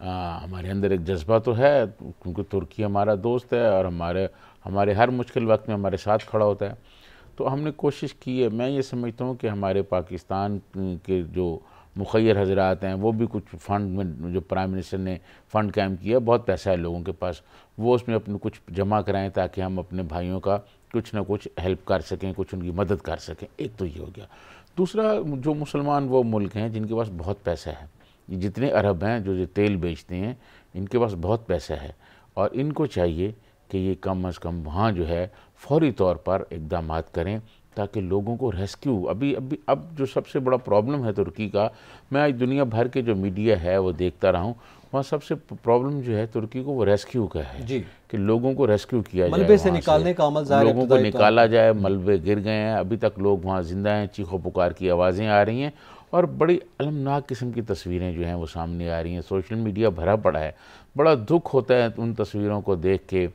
ہمارے اندر ایک جذبہ تو ہے کیونکہ ترکی ہمارا دوست ہے اور ہمارے ہر مشکل وقت میں ہمارے ساتھ کھڑا ہوتا ہے. تو ہم نے کوشش کی ہے. میں یہ سمجھتا ہوں کہ ہمارے پاکستان کے جو مخیر حضرات ہیں وہ بھی کچھ فنڈ میں جو پرائم منسٹر نے فنڈ قائم کیا ہے، بہت پیسہ ہے لوگوں کے پاس، وہ اس میں اپنے کچھ جمع کرائیں تاکہ ہم اپنے بھائیوں کا کچھ نہ کچھ ہیلپ کر سکیں، کچھ ان کی مدد کر سکیں. ایک تو یہ ہو گیا. دوسرا، جو مسلمان وہ ملک ہیں جن کے پاس بہت پیسہ ہے، یہ جتنے عرب ہیں جو تیل بیچتے ہیں، ان کے پاس بہت پیسہ ہے اور ان کو چاہیے کہ یہ کم از کم وہاں جو ہے فوری طور پر اقدامات کریں تاکہ لوگوں کو ریسکیو. اب جو سب سے بڑا پرابلم ہے ترکی کا، میں آج دنیا بھر کے جو میڈیا ہے وہ دیکھتا رہا ہوں، وہاں سب سے پرابلم جو ہے ترکی کو وہ ریسکیو کا ہے. جی، کہ لوگوں کو ریسکیو کیا جائے، ملبے سے نکالنے کا عمل ظاہر لوگوں کو نکالا جائے. ملبے گر گئے ہیں، ابھی تک لوگ وہاں زندہ ہیں، چیخو پکار کی آوازیں آ رہی ہیں اور بڑی المناک قسم کی تصویریں جو ہیں وہ سامنے آ رہی ہیں. سوشل میڈیا بھرا پڑا ہے. بڑا دکھ ہوتا ہے ان تصویروں کو دیکھ کے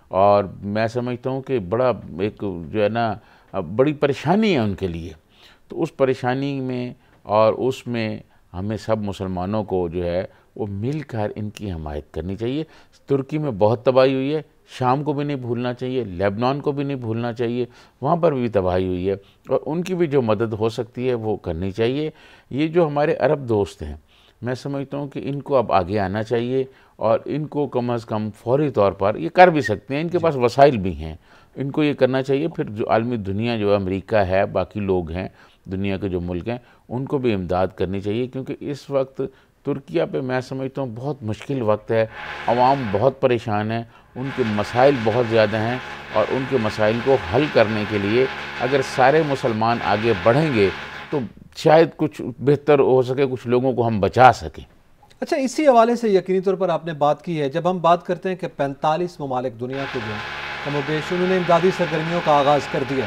اور میں سمجھتا ہوں کہ بڑا ایک جو ہے نا بڑی پریشانی ہے ان کے لیے. تو اس پریشانی میں اور اس میں ہمیں سب مسلمانوں کو جو ہے وہ مل کر ان کی حمایت کرنی چاہیے. ترکی میں بہت تباہی ہوئی ہے، شام کو بھی نہیں بھولنا چاہیے، لیبنان کو بھی نہیں بھولنا چاہیے، وہاں پر بھی تباہی ہوئی ہے اور ان کی بھی جو مدد ہو سکتی ہے وہ کرنی چاہیے. یہ جو ہمارے عرب دوست ہیں، میں سمجھتا ہوں کہ ان کو اب آگے آنا چاہیے اور ان کو کم از کم فوری طور پر یہ کر بھی سکتے ہیں، ان کے پاس وسائل بھی ہیں، ان کو یہ کرنا چاہیے. پھر جو عالمی دنیا جو امریکہ ہے، باقی لوگ ہیں دنیا کے جو ملک ہیں، ان کو بھی امداد کرنی چاہیے کیونکہ اس وقت ترکیہ پہ میں سمجھتا ہوں بہت مشکل وقت ہے. عوام بہت پریشان ہیں، ان کے مسائل بہت زیادہ ہیں اور ان کے مسائل کو حل کرنے کے لیے اگر سارے مسلمان آگے بڑھیں گے تو شاید کچھ بہتر ہو سکے، کچھ لوگوں کو ہم بچا سکیں. اچھا، اسی حوالے سے یقینی طور پر آپ نے بات کی ہے، جب ہم بات کرتے ہیں کہ 45 ممالک دنیا کے جو ہیں کم و بیش انہوں نے امدادی سرگرمیوں کا آغاز کر دیا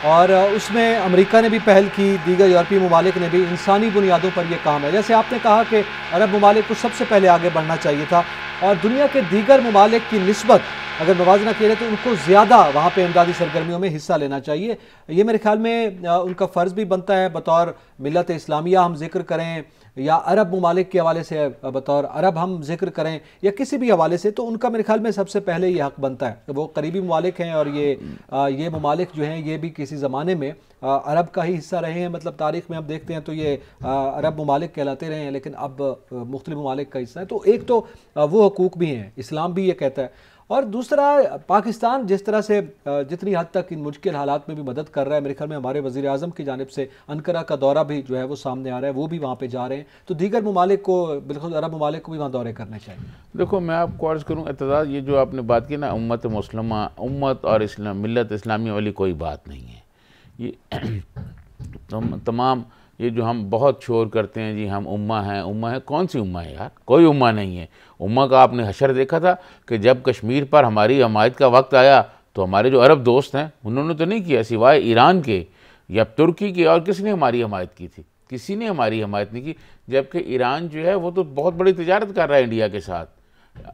اور اس میں امریکہ نے بھی پہل کی، دیگر یورپی ممالک نے بھی. انسانی بنیادوں پر یہ کام ہے. جیسے آپ نے کہا کہ عرب ممالک کو سب سے پہلے آگے بڑھنا چاہیے تھا اور دنیا کے دیگر ممالک کی نسبت اگر موازنہ کیا جائے تو ان کو زیادہ وہاں پہ امدادی سرگرمیوں میں حصہ لینا چاہیے. یہ میرے خیال میں ان کا فرض بھی بنتا ہے بطور ملت اسلامیہ ہم ذکر کریں یا عرب ممالک کے حوالے سے بطور عرب ہم ذکر کریں یا کسی بھی حوالے سے، تو ان کا میرے خیال میں سب سے پہلے یہ حق بنتا ہے. وہ قریبی ممالک ہیں اور یہ ممالک جو ہیں یہ بھی کسی زمانے میں عرب کا ہی حصہ رہے ہیں. مطلب تاریخ میں ہم دیکھتے ہیں تو یہ عرب ممالک کہلاتے رہے ہیں لیکن اب مختلف ممالک کا حصہ ہے. تو ایک تو وہ حقوق بھی ہیں، اسلام بھی یہ کہتا ہے، اور دوسرا پاکستان جس طرح سے جتنی حد تک ان مشکل حالات میں بھی مدد کر رہا ہے، میرے خیال میں ہمارے وزیر اعظم کی جانب سے انقرہ کا دورہ بھی جو ہے وہ سامنے آ رہا ہے، وہ بھی وہاں پہ جا رہے ہیں. تو دیگر ممالک کو، بالخصوص عرب ممالک کو بھی وہاں دورے کرنے چاہیے. دیکھو میں آپ کو عرض کروں اعتزاز، یہ جو آپ نے بات کی نا امت مسلمہ، امت اور ملت اسلامیہ والی کوئی بات نہیں ہے. یہ تمام یہ جو ہم بہت شور کرتے ہیں جی ہم امہ ہیں، امہ ہے، کون سی امہ ہے یار؟ کوئی امہ نہیں ہے. امہ کا آپ نے حشر دیکھا تھا کہ جب کشمیر پر ہماری حمایت کا وقت آیا تو ہمارے جو عرب دوست ہیں انہوں نے تو نہیں کیا، سوائے ایران کے یا ترکی کے، اور کس نے ہماری حمایت کی تھی؟ کسی نے ہماری حمایت نہیں کی. جبکہ ایران جو ہے وہ تو بہت بڑی تجارت کر رہا ہے انڈیا کے ساتھ.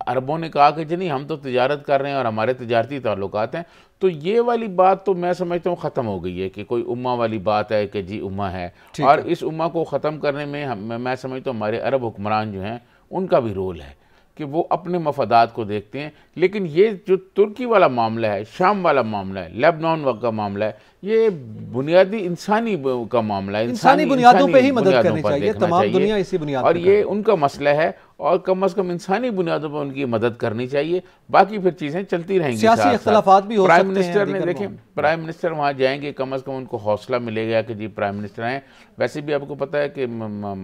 عربوں نے کہا کہ جی نہیں ہم تو تجارت کر رہے ہیں اور ہمارے تجارتی تعلقات ہیں. تو یہ والی بات تو میں سمجھتا ہوں ختم ہو گئی ہے کہ کوئی امہ والی بات ہے کہ جی امہ ہے. اور اس امہ کو ختم کرنے میں میں سمجھتا ہوں ہمارے عرب حکمران جو ہیں ان کا بھی رول ہے کہ وہ اپنے مفادات کو دیکھتے ہیں. لیکن یہ جو ترکی والا معاملہ ہے، شام والا معاملہ ہے، لیبنان کا معاملہ ہے، یہ بنیادی انسانی کا معاملہ ہے. انسانی بنیادوں پہ ہی مدد کرنی چاہیے، تمام دنیا اسی بنیاد اور یہ ان کا مسئلہ ہے اور کم از کم انسانی بنیادوں پر ان کی مدد کرنی چاہیے. باقی پھر چیزیں چلتی رہیں گی. سیاسی اختلافات بھی ہو سکتے ہیں. پرائم منسٹر نے دیکھیں، پرائم منسٹر وہاں جائیں گے، کم از کم ان کو حوصلہ ملے گا کہ جی پرائم منسٹر ہیں. ویسے بھی آپ کو پتہ ہے کہ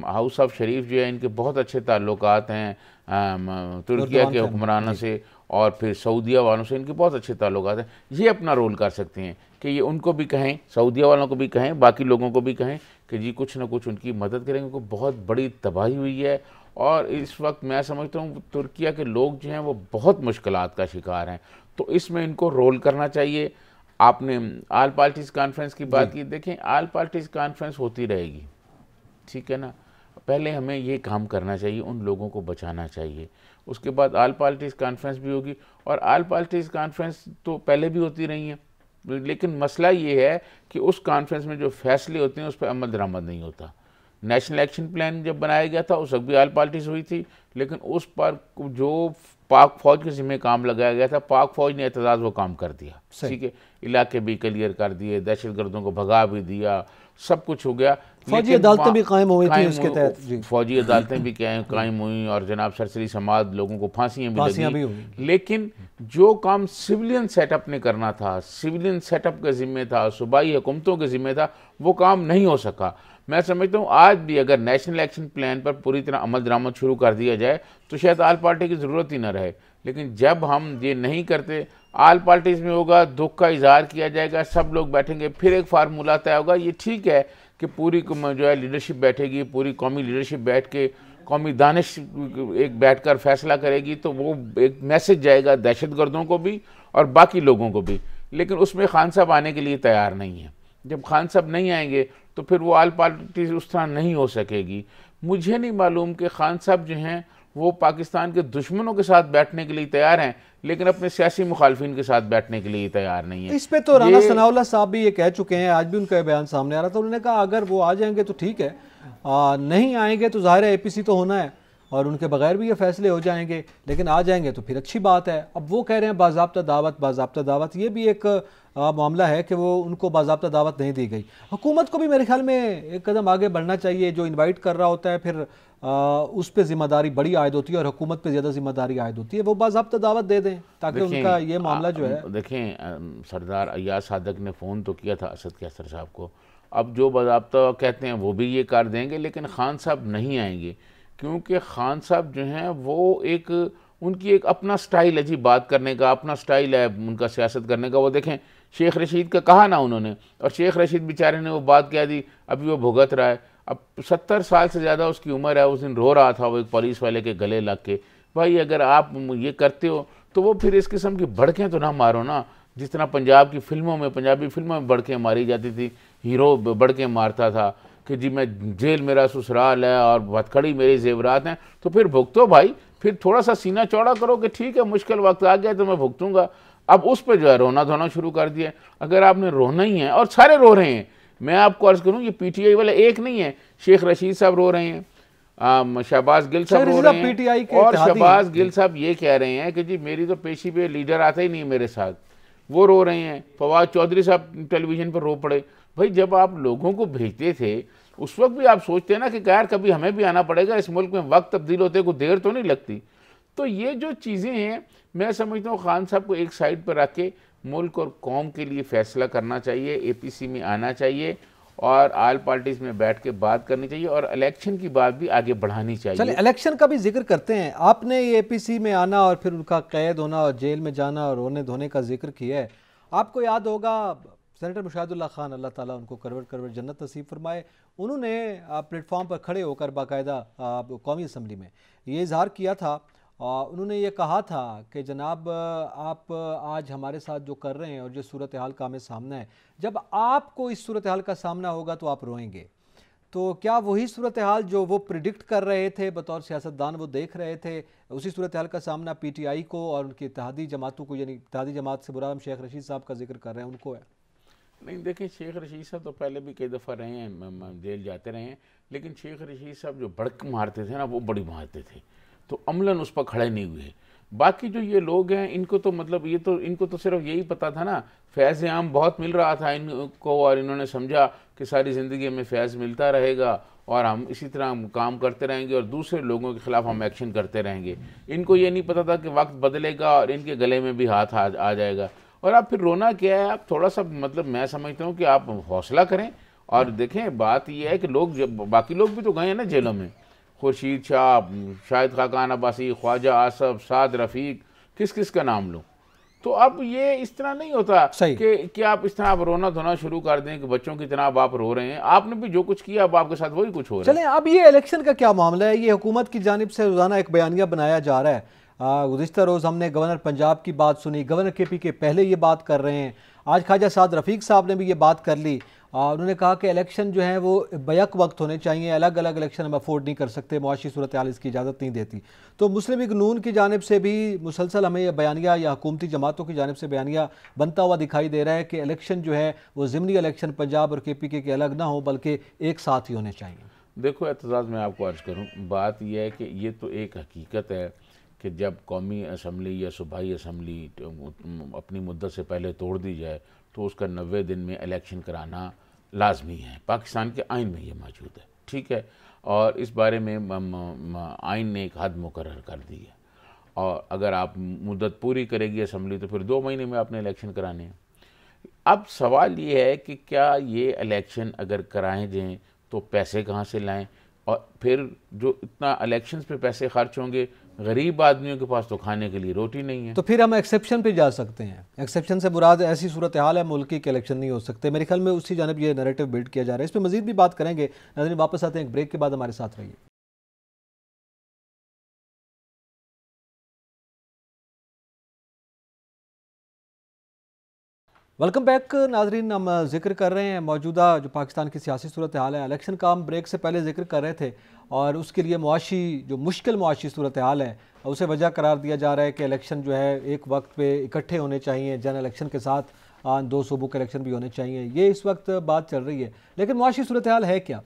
ہاؤس آف شریف جو ہے ان کے بہت اچھے تعلقات ہیں ترکیہ کے حکمرانوں سے اور پھر سعودیہ والوں سے ان کے بہت اچھے تعلقات ہیں. یہ اپنا رول کر سکتے ہیں کہ یہ ان کو بھی کہیں، سعودیہ والوں کو بھی کہیں، باقی لوگوں کو بھی کہیں کہ جی کچھ نہ کچھ ان کی مدد کریں. ان کو بہت بڑی تباہی ہوئی ہے اور اس وقت میں سمجھتا ہوں ترکیہ کے لوگ جو ہیں وہ بہت مشکلات کا شکار ہیں. تو اس میں ان کو رول کرنا چاہیے. آپ نے آل پارٹیز کانفرنس کی بات کی، دیکھیں آل پارٹیز کانفرنس ہوتی رہے گی، ٹھیک ہے نا. پہلے ہمیں یہ کام کرنا چاہیے، ان لوگوں کو بچانا چاہیے. اس کے بعد آل پارٹیز کانفرنس بھی ہوگی اور آل پارٹیز کانفرنس تو پہلے بھی ہوتی رہی ہیں. لیکن مسئلہ یہ ہے کہ اس کانفرنس میں جو فیصلے ہوتے ہیں اس پہ عمل درآمد نہیں ہوتا. نیشنل ایکشن پلان جب بنایا گیا تھا اس وقت بھی آل پارٹیز ہوئی تھی، لیکن اس پر جو پاک فوج کے ذمہ کام لگایا گیا تھا، پاک فوج نے اعتزاز وہ کام کر دیا، ٹھیک ہے، علاقے بھی کلیئر کر دیے، دہشت گردوں کو بھگا بھی دیا، سب کچھ ہو گیا، فوجی عدالتیں بھی قائم ہوئی تھیں اس کے تحت، فوجی عدالتیں بھی قائم ہوئیں اور جناب سرسری سماعت لوگوں کو پھانسیاں بھی لگیں، لیکن جو کام سویلین سیٹ اپ نے کرنا تھا، سویلین سیٹ اپ کا ذمہ تھا، صوبائی حکومتوں کے ذمہ تھا، وہ کام نہیں ہو سکا۔ میں سمجھتا ہوں آج بھی اگر نیشنل ایکشن پلان پر پوری طرح عمل درآمد شروع کر دیا جائے تو شاید آل پارٹی کی ضرورت ہی نہ رہے، لیکن جب ہم یہ نہیں کرتے، آل پارٹیز میں ہوگا، دکھ کا اظہار کیا جائے گا، سب لوگ بیٹھیں گے، پھر ایک فارمولہ طے ہوگا۔ یہ ٹھیک ہے کہ پوری جو ہے لیڈرشپ بیٹھے گی، پوری قومی لیڈرشپ بیٹھ کے قومی دانش ایک بیٹھ کر فیصلہ کرے گی، تو وہ ایک میسج جائے گا دہشت گردوں کو بھی اور باقی لوگوں کو بھی، لیکن اس میں خان صاحب آنے کے لیے تیار نہیں ہیں۔ جب خان صاحب نہیں آئیں گے تو پھر وہ آل پارٹیز اس طرح نہیں ہو سکے گی۔ مجھے نہیں معلوم کہ خان صاحب جو ہیں وہ پاکستان کے دشمنوں کے ساتھ بیٹھنے کے لیے تیار ہیں، لیکن اپنے سیاسی مخالفین کے ساتھ بیٹھنے کے لیے تیار نہیں ہیں۔ اس پہ تو رانا ثناء اللہ صاحب بھی یہ کہہ چکے ہیں، آج بھی ان کا بیان سامنے آ رہا تھا، انہوں نے کہا اگر وہ آ جائیں گے تو ٹھیک ہے، نہیں آئیں گے تو ظاہر ہے اے پی سی تو ہونا ہے اور ان کے بغیر بھی یہ فیصلے ہو جائیں گے، لیکن آ جائیں گے تو پھر اچھی بات ہے۔ اب وہ کہہ رہے ہیں باضابطہ دعوت، یہ بھی ایک معاملہ ہے کہ وہ ان کو باضابطہ دعوت نہیں دی گئی۔ حکومت کو بھی میرے خیال میں ایک قدم آگے بڑھنا چاہیے، جو انوائٹ کر رہا ہوتا ہے پھر اس پہ ذمہ داری بڑی عائد ہوتی ہے اور حکومت پہ زیادہ ذمہ داری عائد ہوتی ہے، وہ باضابطہ دعوت دے دیں تاکہ ان کا یہ معاملہ جو ہے۔ دیکھیں سردار ایاز صادق نے فون تو کیا تھا اسد کیسر صاحب کو، اب جو باضابطہ کہتے ہیں وہ بھی یہ کر دیں گے، لیکن خان صاحب نہیں آئیں گے، کیونکہ خان صاحب جو ہیں وہ ان کی ایک اپنا سٹائل ہے جی بات کرنے کا، اپنا سٹائل ہے ان کا سیاست کرنے کا۔ وہ دیکھیں شیخ رشید کا کہا نا انہوں نے، اور شیخ رشید بیچارے نے وہ بات کہہ دی، ابھی وہ بھگت رہا ہے، اب 70 سال سے زیادہ اس کی عمر ہے، اس دن رو رہا تھا وہ ایک پولیس والے کے گلے لگ کے۔ بھائی اگر آپ یہ کرتے ہو تو وہ پھر اس قسم کی بڑکیں تو نہ مارو نا، جس طرح پنجابی فلموں میں بڑکیں ماری جاتی تھی، ہیرو بڑکیں مارتا تھا کہ جی میں جیل میرا سسرال ہے اور ہتھکڑی میری زیورات ہیں، تو پھر بھگتو بھائی، پھر تھوڑا سا سینہ چوڑا کرو کہ ٹھیک ہے مشکل وقت آ گیا تو میں بھگتوں گا۔ اب اس پہ جو ہے رونا دھونا شروع کر دیا۔ اگر آپ نے رونا ہی ہے، اور سارے رو رہے ہیں، میں آپ کو عرض کروں یہ پی ٹی آئی والے ایک نہیں ہے، شیخ رشید صاحب رو رہے ہیں، شہباز گل صاحب رو رہے ہیں، اور شہباز گل صاحب یہ کہہ رہے ہیں کہ جی میری تو پیشی پہ لیڈر آتا ہی نہیں میرے ساتھ، وہ رو رہے ہیں۔ فواد چودھری صاحب ٹیلی ویژن پر رو پڑے۔ بھائی جب آپ لوگوں کو بھیجتے تھے اس وقت بھی آپ سوچتے ہیں نا کہ یار کبھی ہمیں بھی آنا پڑے گا، اس ملک میں وقت تبدیل ہوتے کو دیر تو نہیں لگتی۔ تو یہ جو چیزیں ہیں میں سمجھتا ہوں خان صاحب کو ایک سائڈ پر رکھ کے ملک اور قوم کے لیے فیصلہ کرنا چاہیے، اے پی سی میں آنا چاہیے اور آل پارٹیز میں بیٹھ کے بات کرنی چاہیے، اور الیکشن کی بات بھی آگے بڑھانی چاہیے۔ چلیں الیکشن کا بھی ذکر کرتے ہیں، آپ نے اے پی سی میں آنا اور پھر ان کا قید ہونا اور جیل میں جانا اور رونے دھونے کا ذکر کیا ہے۔ آپ کو یاد ہوگا سینیٹر مشاہد اللہ خان، اللہ تعالیٰ ان کو کروڑ جنت نصیب فرمائے، انہوں نے پلیٹ فارم پر کھڑے ہو کر باقاعدہ قومی اسمبلی میں یہ اظہار کیا تھا، انہوں نے یہ کہا تھا کہ جناب آپ آج ہمارے ساتھ جو کر رہے ہیں اور جو صورتحال کا ہمیں سامنا ہے، جب آپ کو اس صورتحال کا سامنا ہوگا تو آپ روئیں گے۔ تو کیا وہی صورتحال جو وہ پریڈکٹ کر رہے تھے بطور سیاستدان، وہ دیکھ رہے تھے، اسی صورتحال کا سامنا پی ٹی آئی کو اور ان کی اتحادی جماعتوں کو، یعنی اتحادی جماعت سے برا ہم شیخ رشید صاحب کا ذکر کر رہے ہیں، ان کو ہے؟ نہیں دیکھیں شیخ رشید صاحب تو پہلے بھی کئی دفعہ رہے ہیں، جیل جاتے رہے ہیں، لیکن شیخ رشید صاحب جو بڑک مارتے تھے نا وہ بڑی مارتے تھے، تو عملاً اس پر کھڑے نہیں ہوئے۔ باقی جو یہ لوگ ہیں ان کو تو مطلب ان کو تو صرف یہی پتا تھا نا، فیض عام بہت مل رہا تھا ان کو، اور انہوں نے سمجھا کہ ساری زندگی ہمیں فیض ملتا رہے گا اور ہم اسی طرح کام کرتے رہیں گے اور دوسرے لوگوں کے خلاف ہم ایکشن کرتے رہیں گے۔ ان کو یہ نہیں پتا تھا کہ وقت بدلے گا اور ان کے گلے میں بھی ہاتھ آ جائے گا۔ اور آپ پھر رونا کیا ہے، آپ تھوڑا سا مطلب میں سمجھتا ہوں کہ آپ حوصلہ کریں اور دیکھیں۔ بات یہ ہے کہ باقی لوگ بھی تو گئے ہیں نا جیلوں میں، خورشید شاہ، شاہد خاقان عباسی، خواجہ آصف، سعد رفیق، کس کا نام لوں؟ تو اب یہ اس طرح نہیں ہوتا کہ آپ اس طرح آپ رونا دھونا شروع کر دیں کہ بچوں کی طرح اب آپ رو رہے ہیں، آپ نے بھی جو کچھ کیا اب آپ کے ساتھ وہی کچھ ہو رہا ہے۔ چلیں اب یہ الیکشن کا کیا معاملہ ہے؟ یہ حکومت کی جانب سے روزانہ ایک بیانیہ بنایا جا رہا ہے۔ گزشتہ روز ہم نے گورنر پنجاب کی بات سنی، گورنر کے پی کے پہلے یہ بات کر رہے ہیں، آج خواجہ سعد رفیق صاحب نے بھی یہ بات کر لی، انہوں نے کہا کہ الیکشن جو ہیں وہ بیک وقت ہونے چاہیے، الگ الگ الیکشن ہم افورڈ نہیں کر سکتے، معاشی صورتحال اس کی اجازت نہیں دیتی۔ تو مسلم لیگ نون کی جانب سے بھی مسلسل ہمیں یہ بیانیہ یا حکومتی جماعتوں کی جانب سے بیانیہ بنتا ہوا دکھائی دے رہا ہے کہ الیکشن جو ہے وہ ضمنی الیکشن پنجاب اور کے پی کے الگ نہ ہو بلکہ ایک ساتھ ہی ہونے چاہیے۔ دیکھو اعتزاز، میں آپ کو عرض کروں، بات یہ ہے کہ یہ تو ایک حقیقت ہے کہ جب قومی اسمبلی یا صوبائی اسمبلی اپنی مدت سے پہلے توڑ دی جائے تو اس کا 90 دن میں الیکشن کرانا لازمی ہے، پاکستان کے آئین میں یہ موجود ہے، ٹھیک ہے، اور اس بارے میں آئین نے ایک حد مقرر کر دی ہے، اور اگر آپ مدت پوری کرے گی اسمبلی تو پھر 2 مہینے میں آپ نے الیکشن کرانے ہیں۔ اب سوال یہ ہے کہ کیا یہ الیکشن اگر کرائیں جائیں تو پیسے کہاں سے لائیں، اور پھر جو اتنا الیکشنز پہ پیسے خرچ ہوں گے، غریب آدمیوں کے پاس تو کھانے کے لیے روٹی نہیں ہے۔ تو پھر ہم ایکسیپشن پہ جا سکتے ہیں، ایکسیپشن سے مراد ایسی صورتحال ہے ملکی کے الیکشن نہیں ہو سکتے، میرے خیال میں اسی جانب یہ نیریٹو بلڈ کیا جا رہا ہے۔ اس پہ مزید بھی بات کریں گے، ناظرین واپس آتے ہیں ایک بریک کے بعد، ہمارے ساتھ رہیے۔ ویلکم بیک ناظرین، ہم ذکر کر رہے ہیں موجودہ جو پاکستان کی سیاسی صورتحال ہے، الیکشن کا ہم بریک سے پہلے ذکر کر رہے تھے، اور اس کے لیے معاشی جو مشکل معاشی صورتحال ہے اسے وجہ قرار دیا جا رہا ہے کہ الیکشن جو ہے ایک وقت پہ اکٹھے ہونے چاہیے، جن الیکشن کے ساتھ 2 صوبوں کے الیکشن بھی ہونے چاہیے، یہ اس وقت بات چل رہی ہے۔ لیکن معاشی صورتحال ہے کیا،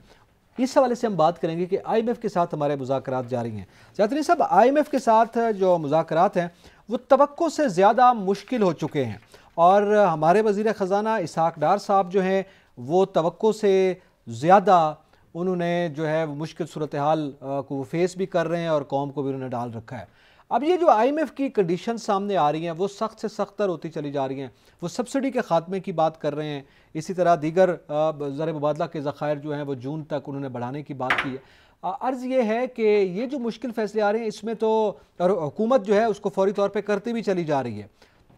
اس حوالے سے ہم بات کریں گے کہ آئی ایم ایف کے ساتھ ہمارے مذاکرات جاری ہیں۔ زیادترین صاحب، آئی ایم ایف کے ساتھ جو مذاکرات ہیں وہ توقع سے زیادہ مشکل ہو چکے ہیں، اور ہمارے وزیر خزانہ اسحاق ڈار صاحب جو ہیں وہ توقع سے زیادہ انہوں نے جو ہے مشکل صورتحال کو فیس بھی کر رہے ہیں اور قوم کو بھی انہوں نے ڈال رکھا ہے۔ اب یہ جو آئی ایم ایف کی کنڈیشن سامنے آ رہی ہیں وہ سخت سے سخت تر ہوتی چلی جا رہی ہیں، وہ سبسڈی کے خاتمے کی بات کر رہے ہیں، اسی طرح دیگر زر مبادلہ کے ذخائر جو ہیں وہ جون تک انہوں نے بڑھانے کی بات کی ہے۔ عرض یہ ہے کہ یہ جو مشکل فیصلے آ رہے ہیں اس میں تو حکومت جو ہے اس کو فوری طور پہ کرتی بھی چلی جا رہی ہے،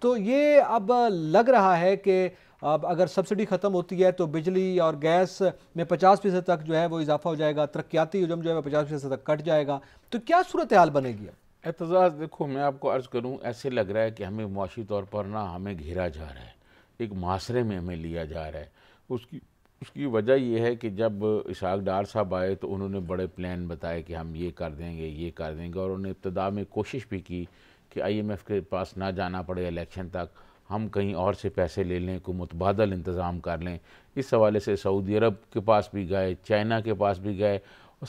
تو یہ اب لگ رہا ہے کہ اب اگر سبسڈی ختم ہوتی ہے تو بجلی اور گیس میں 50% تک جو ہے وہ اضافہ ہو جائے گا، ترقیاتی حجم جو ہے وہ 50% تک کٹ جائے گا، تو کیا صورتحال بنے گی؟ اعتزاز دیکھو، میں آپ کو عرض کروں، ایسے لگ رہا ہے کہ ہمیں معاشی طور پر ہمیں گھیرا جا رہا ہے، ایک معاشرے میں ہمیں لیا جا رہا ہے۔ اس کی وجہ یہ ہے کہ جب اسحاق ڈار صاحب آئے تو انہوں نے بڑے پلان بتائے کہ ہم یہ کر دیں گے، یہ کر دیں گے، اور انہوں نے ابتدا میں کوشش بھی کی کہ آئی ایم ایف کے پاس نہ جانا پڑے الیکشن تک، ہم کہیں اور سے پیسے لے لیں، کوئی متبادل انتظام کر لیں۔ اس حوالے سے سعودی عرب کے پاس بھی گئے، چائنا کے پاس بھی گئے۔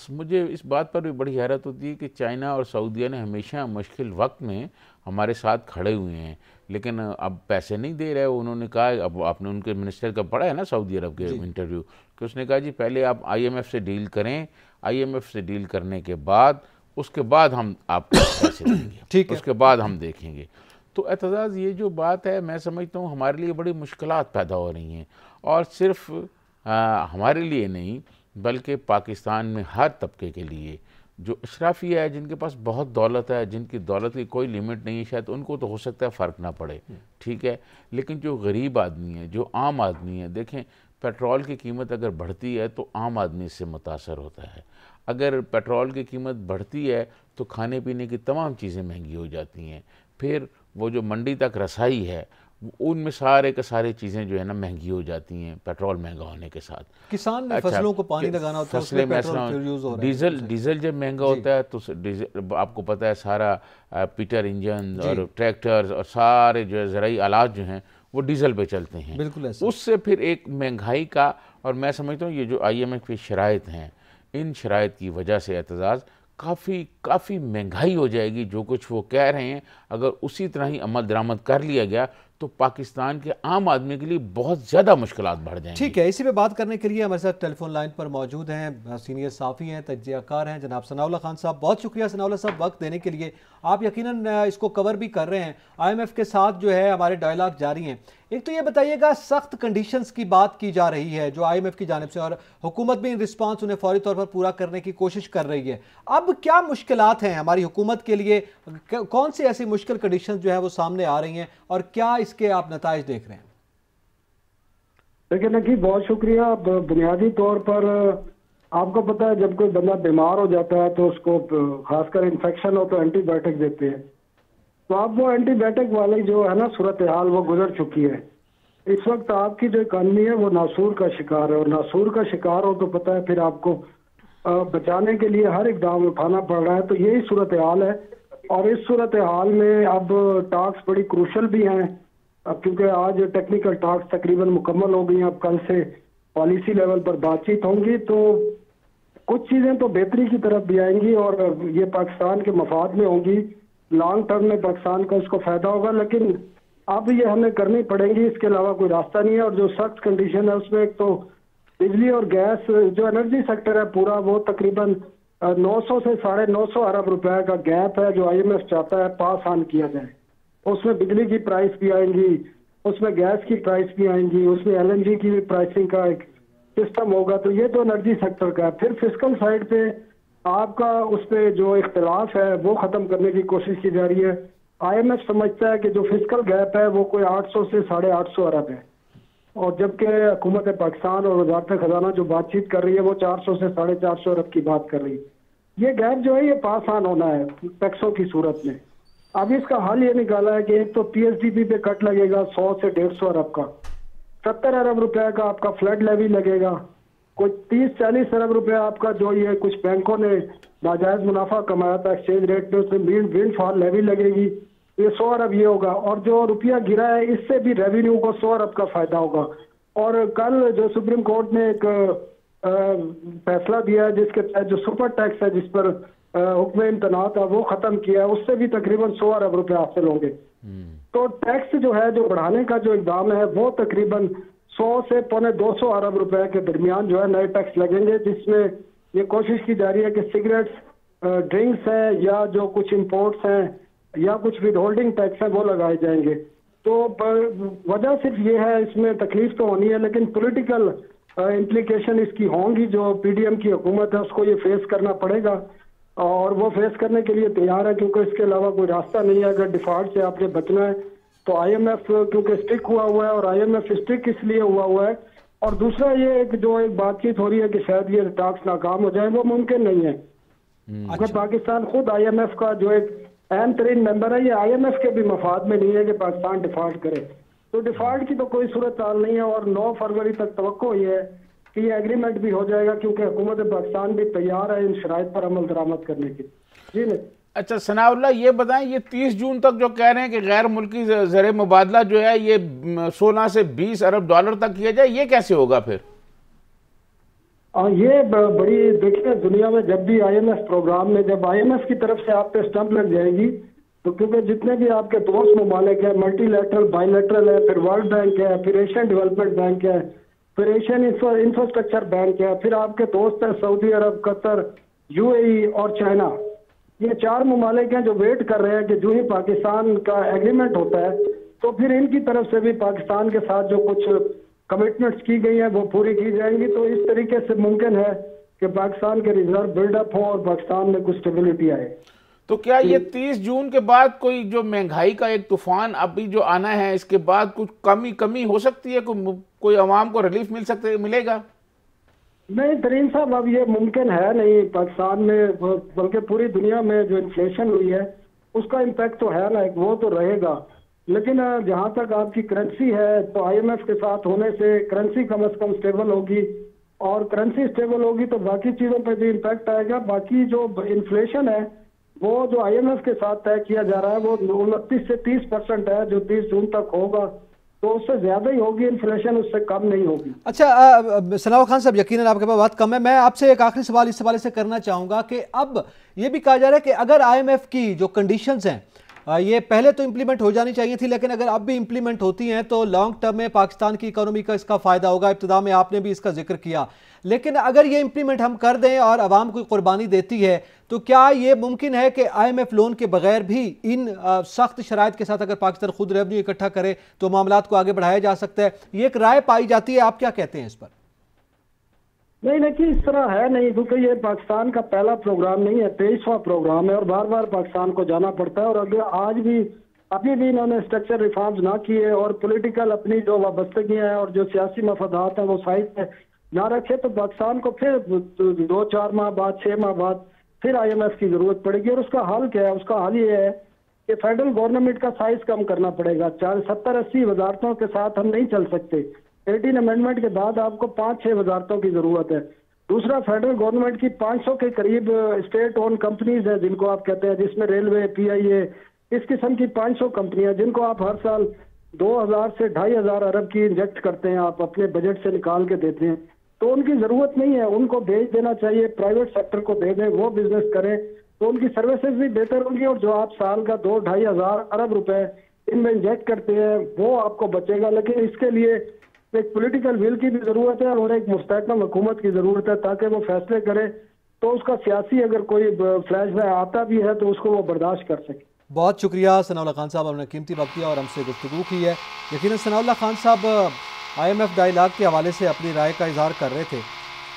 مجھے اس بات پر بھی بڑی حیرت ہوتی ہے کہ چائنا اور سعودیہ نے ہمیشہ مشکل وقت میں ہمارے ساتھ کھڑے ہوئے ہیں، لیکن اب پیسے نہیں دے رہے۔ انہوں نے کہا، اب آپ نے ان کے منسٹر کا پڑھا ہے نا سعودی عرب کے انٹرویو، کہ اس نے کہا جی پہلے آپ آئی ایم ایف سے ڈیل کریں، آئی ایم ایف سے ڈیل کرنے کے بعد اس کے بعد ہم آپ کو پیسے دیں گے، اس کے بعد ہم دیکھیں گے۔ تو اعتزاز، یہ جو بات ہے میں سمجھتا ہوں ہمارے لیے بڑی مشکلات پیدا ہو رہی ہیں، اور صرف ہمارے لیے نہیں بلکہ پاکستان میں ہر طبقے کے لیے، جو اشرافیہ ہے، جن کے پاس بہت دولت ہے، جن کی دولت کی کوئی لیمٹ نہیں ہے، شاید ان کو تو ہو سکتا ہے فرق نہ پڑے، ٹھیک ہے، لیکن جو غریب آدمی ہے، جو عام آدمی ہے، دیکھیں پیٹرول کی قیمت اگر بڑھتی ہے تو عام آدمی اس سے متاثر ہوتا ہے۔ اگر پیٹرول کی قیمت بڑھتی ہے تو کھانے پینے کی تمام چیزیں مہنگی ہو جاتی ہیں، پھر وہ جو منڈی تک رسائی ہے ان میں سارے کے سارے چیزیں جو ہے نا مہنگی ہو جاتی ہیں پیٹرول مہنگا ہونے کے ساتھ۔ کسان نے فصلوں کو پانی لگانا ہوتا ہے، اس میں پیٹرول یوز ہو رہا ہے، ڈیزل جب مہنگا ہوتا ہے تو آپ کو پتہ ہے سارا پیٹر انجن اور ٹریکٹرز اور سارے جو زرعی آلات جو ہیں وہ ڈیزل پہ چلتے ہیں، بالکل ایسا۔ اس سے پھر ایک مہنگائی کا، اور میں سمجھتا ہوں یہ جو آئی ایم ایف کی شرائط ہیں، ان شرائط کی وجہ سے اعتزاز کافی مہنگائی ہو جائے گی۔ جو کچھ وہ کہہ رہے ہیں اگر اسی طرح ہی عمل درآمد کر لیا گیا تو پاکستان کے عام آدمی کے لیے بہت زیادہ مشکلات بڑھ جائیں گی۔ ٹھیک ہے، اسی پہ بات کرنے کے لیے ہمارے ساتھ ٹیلی فون لائن پر موجود ہیں سینئر صحافی ہیں، تجزیہ کار ہیں، جناب ثناء اللہ خان صاحب۔ بہت شکریہ ثناء اللہ صاحب وقت دینے کے لیے، آپ یقیناً اس کو کور بھی کر رہے ہیں، آئی ایم ایف کے ساتھ جو ہے ہمارے ڈائلاگ جاری ہیں۔ ایک تو یہ بتائیے گا، سخت کنڈیشنز کی بات کی جا رہی ہے جو آئی ایم ایف کی جانب سے، اور حکومت بھی ان رسپانس انہیں فوری طور پر پورا کرنے کی کوشش کر رہی ہے، اب کیا مشکلات ہیں ہماری حکومت کے لیے، کون سی ایسی مشکل کنڈیشنز جو ہیں وہ سامنے آ رہی ہیں، اور کیا اس کے آپ نتائج دیکھ رہے ہیں؟ لیکن نقی بہت شکریہ۔ بنیادی طور پر آپ کو پتہ ہے جب کوئی بندہ بیمار ہو جاتا ہے تو اس کو خاص کر انفیکشن ہو تو اینٹی بائیوٹک دیتے ہیں، تو اب وہ اینٹی بائیوٹک والی جو ہے نا صورتحال وہ گزر چکی ہے۔ اس وقت آپ کی جو اکانومی ہے وہ ناسور کا شکار ہے، اور ناسور کا شکار ہو تو پتہ ہے پھر آپ کو بچانے کے لیے ہر اقدام اٹھانا پڑ رہا ہے، تو یہی صورتحال ہے۔ اور اس صورتحال میں اب ٹاکس بڑی کروشل بھی ہیں، اب کیونکہ آج ٹیکنیکل ٹاکس تقریباً مکمل ہو گئی ہیں، اب کل سے پالیسی لیول پر بات چیت ہوں گی، تو کچھ چیزیں تو بہتری کی طرف بھی آئیں گی اور یہ پاکستان کے مفاد میں ہوں گی، لانگ ٹرم میں پاکستان کا اس کو فائدہ ہوگا، لیکن اب یہ ہمیں کرنی پڑیں گی، اس کے علاوہ کوئی راستہ نہیں ہے۔ اور جو سخت کنڈیشن ہے اس میں ایک تو بجلی اور گیس جو انرجی سیکٹر ہے پورا، وہ تقریباً 900 سے 950 ارب روپے کا گیپ ہے جو آئی ایم ایف چاہتا ہے پاس آن کیا جائے۔ اس میں بجلی کی پرائس بھی آئیں گی، اس میں گیس کی پرائس بھی آئیں گی، اس میں ایل این جی کی بھی پرائسنگ کا ایک سسٹم ہوگا۔ تو یہ تو انرجی سیکٹر کا ہے۔ پھر فسکل سائڈ پہ آپ کا اس پہ جو اختلاف ہے وہ ختم کرنے کی کوشش کی جا رہی ہے۔ آئی ایم ایف سمجھتا ہے کہ جو فسکل گیپ ہے وہ کوئی 800 سے 850 ارب ہے، اور جبکہ حکومت پاکستان اور وزارت خزانہ جو بات چیت کر رہی ہے وہ 400 سے 450 ارب کی بات کر رہی ہے۔ یہ گیپ جو ہے یہ پاس آن ہونا ہے ٹیکسوں کی صورت میں۔ اب اس کا حل یہ نکالا ہے کہ ایک تو پی ایس ڈی پی پہ کٹ لگے گا 100 سے 150 ارب کا، 70 ارب روپے کا آپ کا فلڈ لیوی لگے گا، کوئی 30-40 ارب روپے آپ کا جو یہ کچھ بینکوں نے ناجائز منافع کمایا تھا ایکسچینج ریٹ میں، اس میں ونڈ فال لیوی لگے گی، یہ 100 ارب یہ ہوگا، اور جو روپیہ گرا ہے اس سے بھی ریونیو کو 100 ارب کا فائدہ ہوگا۔ اور کل جو سپریم کورٹ نے ایک فیصلہ دیا ہے جس کے تحت جو سپر ٹیکس ہے جس پر حکم امتناع تھا وہ ختم کیا ہے، اس سے بھی تقریباً 100 ارب روپے حاصل ہوں گے۔ تو ٹیکس جو ہے جو بڑھانے کا جو اقدام ہے وہ تقریباً 100 سے 250 ارب روپے کے درمیان جو ہے نئے ٹیکس لگیں گے، جس میں یہ کوشش کی جا رہی ہے کہ سگریٹس، ڈرنکس ہیں یا جو کچھ امپورٹس ہیں یا کچھ ود ہولڈنگ ٹیکس ہیں وہ لگائے جائیں گے۔ تو وجہ صرف یہ ہے، اس میں تکلیف تو ہونی ہے لیکن پولیٹیکل امپلیکیشن اس کی ہوں گی۔ جو پی ڈی ایم کی حکومت ہے اس کو یہ فیس کرنا پڑے گا اور وہ فیس کرنے کے لیے تیار ہے، کیونکہ اس کے علاوہ کوئی راستہ نہیں ہے۔ اگر ڈیفالٹ سے آپ نے بچنا ہے تو آئی ایم ایف کیونکہ اسٹک ہوا ہے، اور آئی ایم ایف اسٹک اس لیے ہوا ہے، اور دوسرا یہ جو ایک بات چیت ہو رہی ہے کہ شاید یہ ٹاکس ناکام ہو جائے، وہ ممکن نہیں ہے۔ اگر پاکستان خود آئی ایم ایف کا جو ایک اہم ترین ممبر ہے، یہ آئی ایم ایف کے بھی مفاد میں نہیں ہے کہ پاکستان ڈیفالٹ کرے، تو ڈیفالٹ کی تو کوئی صورتحال نہیں ہے۔ اور 9 فروری تک توقع یہ ہے کہ یہ ایگریمنٹ بھی ہو جائے گا، کیونکہ حکومت پاکستان بھی تیار ہے ان شرائط پر عمل درآمد کرنے کی۔ جی نہیں، اچھا ثناء اللہ یہ بتائیں، یہ 30 جون تک جو کہہ رہے ہیں کہ غیر ملکی زر مبادلہ جو ہے یہ 16 سے 20 ارب ڈالر تک کیا جائے، یہ کیسے ہوگا پھر؟ یہ بڑی دیکھیں، دنیا میں جب بھی آئی ایم ایف پروگرام میں جب آئی ایم ایف کی طرف سے آپ پہ اسٹمپ لگ جائے گی تو کیونکہ جتنے بھی آپ کے دوست ممالک ہیں، ملٹی لیٹرل، بائی لیٹرل ہے، پھر ورلڈ بینک ہے، پھر ایشین ڈیولپمنٹ بینک ہے، پھر ایشین انفراسٹرکچر بینک ہے، پھر آپ کے دوست ہیں سعودی عرب، قطر، یو اے ای اور چائنا، یہ 4 ممالک ہیں جو ویٹ کر رہے ہیں کہ جو ہی پاکستان کا ایگریمنٹ ہوتا ہے تو پھر ان کی طرف سے بھی پاکستان کے ساتھ جو کچھ کمٹمنٹس کی گئی ہیں وہ پوری کی جائیں گی۔ تو اس طریقے سے ممکن ہے کہ پاکستان کے ریزرو بلڈ اپ ہو اور پاکستان میں کچھ اسٹیبلٹی آئے۔ تو کیا یہ 30 جون کے بعد کوئی جو مہنگائی کا ایک طوفان ابھی جو آنا ہے اس کے بعد کچھ کمی ہو سکتی ہے، کوئی عوام کو ریلیف ملے گا؟ نہیں ترین صاحب، اب یہ ممکن ہے نہیں پاکستان میں، بلکہ پوری دنیا میں جو انفلیشن ہوئی ہے اس کا امپیکٹ تو ہے نا، وہ تو رہے گا، لیکن جہاں تک آپ کی کرنسی ہے تو آئی ایم ایف کے ساتھ ہونے سے کرنسی کم از کم اسٹیبل ہوگی، اور کرنسی اسٹیبل ہوگی تو باقی چیزوں پہ بھی امپیکٹ آئے گا۔ باقی جو انفلیشن ہے وہ جو آئی ایم ایف کے ساتھ طے کیا جا رہا ہے وہ 29 سے 30% ہے، جو 30 جون تک ہوگا، تو اس سے زیادہ ہی ہوگی انفلیشن، اس سے کم نہیں ہوگی۔ اچھا ثناء خان صاحب، یقیناً آپ کے پاس بات کم ہے، میں آپ سے ایک آخری سوال اس حوالے سے کرنا چاہوں گا کہ اب یہ بھی کہا جا رہا ہے کہ اگر آئی ایم ایف کی جو کنڈیشنز ہیں یہ پہلے تو امپلیمنٹ ہو جانی چاہیے تھی، لیکن اگر اب بھی امپلیمنٹ ہوتی ہیں تو لانگ ٹرم میں پاکستان کی اکانومی کا اس کا فائدہ ہوگا۔ ابتدا میں آپ نے بھی اس کا ذکر کیا، لیکن اگر یہ امپلیمنٹ ہم کر دیں اور عوام کو قربانی دیتی ہے تو کیا یہ ممکن ہے کہ آئی ایم ایف لون کے بغیر بھی ان سخت شرائط کے ساتھ اگر پاکستان خود ریونیو اکٹھا کرے تو معاملات کو آگے بڑھایا جا سکتا ہے؟ یہ ایک رائے پائی جاتی ہے، آپ کیا کہتے ہیں اس پر؟ نہیں لیکن اس طرح ہے نہیں، کیونکہ یہ پاکستان کا پہلا پروگرام نہیں ہے، 23واں پروگرام ہے، اور بار بار پاکستان کو جانا پڑتا ہے، اور اگر آج بھی ابھی بھی انہوں نے اسٹرکچر ریفارمز نہ کیے اور پولیٹیکل اپنی جو وابستگیاں ہیں اور جو سیاسی مفادات ہیں وہ سائڈ پہ نہ رکھے تو پاکستان کو پھر 2-4 ماہ بعد 6 ماہ بعد پھر آئی ایم ایف کی ضرورت پڑے گی۔ اور اس کا حل کیا ہے؟ اس کا حل یہ ہے کہ فیڈرل گورنمنٹ کا سائز کم کرنا پڑے گا۔ 70-80 وزارتوں کے ساتھ ہم نہیں چل سکتے، 18 امینڈمنٹ کے بعد آپ کو 5-6 وزارتوں کی ضرورت ہے۔ دوسرا، فیڈرل گورنمنٹ کی 500 کے قریب اسٹیٹ اون کمپنیز ہیں جن کو آپ کہتے ہیں، جس میں ریلوے، پی آئی اے، اس قسم کی 500 کمپنیاں جن کو آپ ہر سال 2000 سے 2500 ارب کی انجیکٹ کرتے ہیں، آپ اپنے بجٹ سے نکال کے دیتے ہیں۔ تو ان کی ضرورت نہیں ہے, ان کو بھیج دینا چاہیے, پرائیویٹ سیکٹر کو دے دیں, وہ بزنس کریں تو ان کی سروسز بھی بہتر ہوں گی, اور جو آپ سال کا 2-2.5 ہزار ارب روپے ان میں انجیکٹ کرتے ہیں وہ آپ کو بچے گا. لیکن اس کے لیے ایک پولیٹیکل ول کی بھی ضرورت ہے اور ایک مستحکم حکومت کی ضرورت ہے تاکہ وہ فیصلے کرے تو اس کا سیاسی اگر کوئی فلیش بیک آتا بھی ہے تو اس کو وہ برداشت کر سکے. بہت شکریہ ثناء اللہ خان صاحب, آپ نے قیمتی وقت دیا اور ہم سے گفتگو کی ہے. یقیناً ثناء اللہ خان صاحب IMF ڈائیلاگ کے حوالے سے اپنی رائے کا اظہار کر رہے تھے.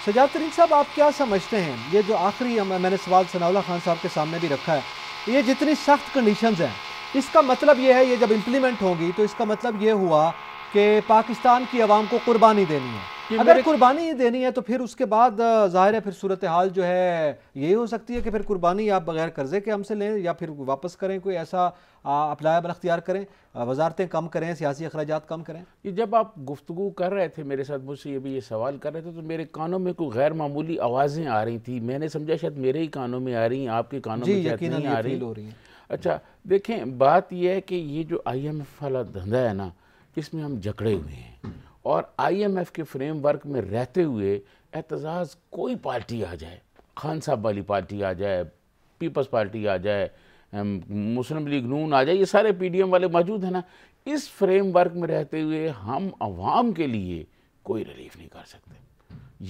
سجاد ترین صاحب, آپ کیا سمجھتے ہیں یہ جو آخری میں نے سوال ثناء اللہ خان صاحب کے سامنے بھی رکھا ہے, یہ جتنی سخت کنڈیشنز ہیں اس کا مطلب یہ ہے, یہ جب امپلیمنٹ ہوگی تو اس کا مطلب یہ ہوا کہ پاکستان کی عوام کو قربانی دینی ہے. اگر قربانی دینی ہے تو پھر اس کے بعد ظاہر ہے پھر صورتحال جو ہے یہی ہو سکتی ہے کہ پھر قربانی آپ بغیر قرضے کے ہم سے لیں یا پھر واپس کریں, کوئی ایسا اپلائبل اختیار کریں, وزارتیں کم کریں, سیاسی اخراجات کم کریں. یہ جب آپ گفتگو کر رہے تھے میرے ساتھ, مجھ سے یہ سوال کر رہے تھے تو میرے کانوں میں کوئی غیر معمولی آوازیں آ رہی تھیں. میں نے سمجھا شاید میرے ہی کانوں میں آ رہی ہیں, آپ کے کانوں میں شاید نہیں آ رہی. اچھا دیکھیں, بات یہ ہے کہ یہ جو IMF والا دھندا ہے نا, اس میں ہم جکڑے ہوئے ہیں, اور IMF کے فریم ورک میں رہتے ہوئے اعتزاز کوئی پارٹی آ جائے, خان صاحب والی پارٹی آ جائے, پیپلز پارٹی آ جائے, مسلم لیگ نون آ جائے, یہ سارے PDM والے موجود ہیں نا, اس فریم ورک میں رہتے ہوئے ہم عوام کے لیے کوئی ریلیف نہیں کر سکتے.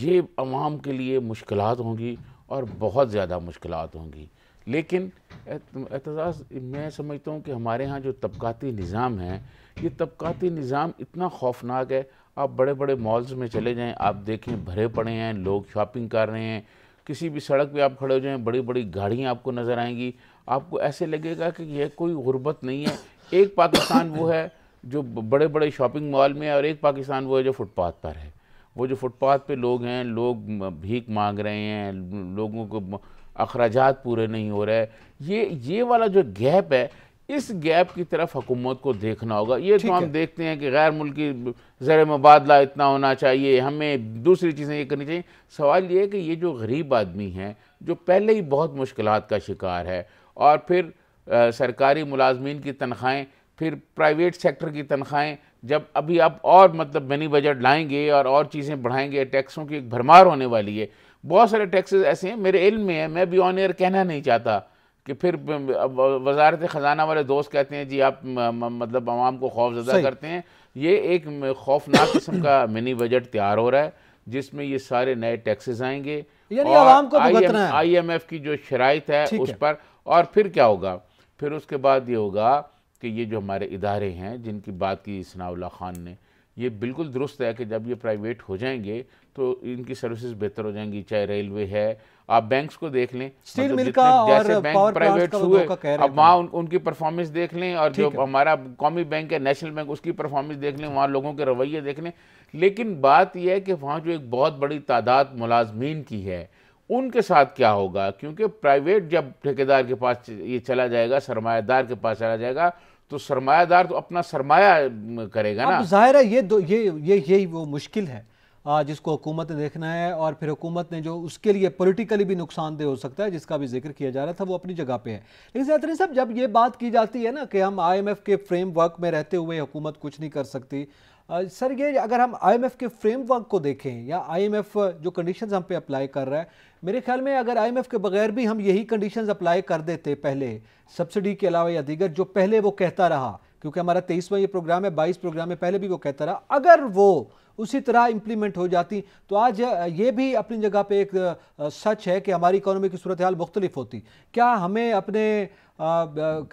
یہ عوام کے لیے مشکلات ہوں گی اور بہت زیادہ مشکلات ہوں گی. لیکن اعتزاز, میں سمجھتا ہوں کہ ہمارے ہاں جو طبقاتی نظام ہے, یہ طبقاتی نظام اتنا خوفناک ہے. آپ بڑے بڑے مالز میں چلے جائیں, آپ دیکھیں بھرے پڑے ہیں, لوگ شاپنگ کر رہے ہیں, کسی بھی سڑک پہ آپ کھڑے ہو جائیں بڑی بڑی گاڑیاں آپ کو نظر آئیں گی, آپ کو ایسے لگے گا کہ یہ کوئی غربت نہیں ہے. ایک پاکستان وہ ہے جو بڑے بڑے شاپنگ مال میں ہے, اور ایک پاکستان وہ ہے جو فٹ پاتھ پر ہے. وہ جو فٹ پاتھ پہ لوگ ہیں, لوگ بھیک مانگ رہے ہیں, لوگوں کو اخراجات پورے نہیں ہو رہے. یہ والا جو گیپ ہے, اس گیپ کی طرف حکومت کو دیکھنا ہوگا. یہ تو ہم دیکھتے ہیں کہ غیر ملکی زر مبادلہ اتنا ہونا چاہیے, ہمیں دوسری چیزیں یہ کرنی چاہیے. سوال یہ ہے کہ یہ جو غریب آدمی ہیں جو پہلے ہی بہت مشکلات کا شکار ہے, اور پھر سرکاری ملازمین کی تنخواہیں, پھر پرائیویٹ سیکٹر کی تنخواہیں, جب ابھی آپ اور مطلب منی بجٹ لائیں گے اور چیزیں بڑھائیں گے, ٹیکسوں کی ایک بھرمار ہونے والی ہے. بہت سارے ٹیکسز ایسے ہیں, میرے علم میں ہے, میں بھی آن ایئر کہنا نہیں چاہتا, کہ پھر وزارت خزانہ والے دوست کہتے ہیں جی آپ مطلب عوام کو خوف زدہ کرتے ہیں. یہ ایک خوفناک قسم کا منی بجٹ تیار ہو رہا ہے جس میں یہ سارے نئے ٹیکسز آئیں گے, یعنی عوام کو بھگتنا ہے. IMF کی جو شرائط ہے اس پر. اور پھر کیا ہوگا, پھر اس کے بعد یہ ہوگا کہ یہ جو ہمارے ادارے ہیں جن کی بات کی ثناء اللہ خان نے, یہ بالکل درست ہے کہ جب یہ پرائیویٹ ہو جائیں گے تو ان کی سروسز بہتر ہو جائیں گی. چاہے ریلوے ہے, آپ بینکس کو دیکھ لیں, اسٹیل مل کا اور پاور پرائیویٹ ہوئے, اب وہاں ان کی پرفارمنس دیکھ لیں, اور جو ہمارا قومی بینک ہے نیشنل بینک, اس کی پرفارمنس دیکھ لیں, وہاں لوگوں کے رویے دیکھ لیں. لیکن بات یہ ہے کہ وہاں جو ایک بہت بڑی تعداد ملازمین کی ہے, ان کے ساتھ کیا ہوگا, کیونکہ پرائیویٹ جب ٹھیکیدار کے پاس یہ چلا جائے گا, سرمایہ دار کے پاس چلا جائے گا, تو سرمایہ دار تو اپنا سرمایہ کرے گا نا. اب ظاہر ہے یہی وہ مشکل ہے جس کو حکومت نے دیکھنا ہے, اور پھر حکومت نے جو اس کے لیے پولیٹیکلی بھی نقصان دہ ہو سکتا ہے جس کا بھی ذکر کیا جا رہا تھا, وہ اپنی جگہ پہ ہے. لیکن سیاد ترین صاحب, جب یہ بات کی جاتی ہے نا کہ ہم IMF کے فریم ورک میں رہتے ہوئے حکومت کچھ نہیں کر سکتی, سر یہ اگر ہم IMF کے فریم ورک کو دیکھیں یا IMF جو کنڈیشنز ہم پہ اپلائی کر رہا ہے, میرے خیال میں اگر IMF کے بغیر بھی ہم یہی کنڈیشنز اپلائی کر دیتے پہلے, سبسڈی کے علاوہ یا دیگر جو پہلے وہ کہتا رہا, کیونکہ ہمارا 23واں یہ پروگرام ہے, 22 پروگرام میں پہلے بھی وہ کہتا رہا, اگر وہ اسی طرح امپلیمنٹ ہو جاتی تو آج یہ بھی اپنی جگہ پہ ایک سچ ہے کہ ہماری اکانومی کی صورتحال مختلف ہوتی. کیا ہمیں اپنے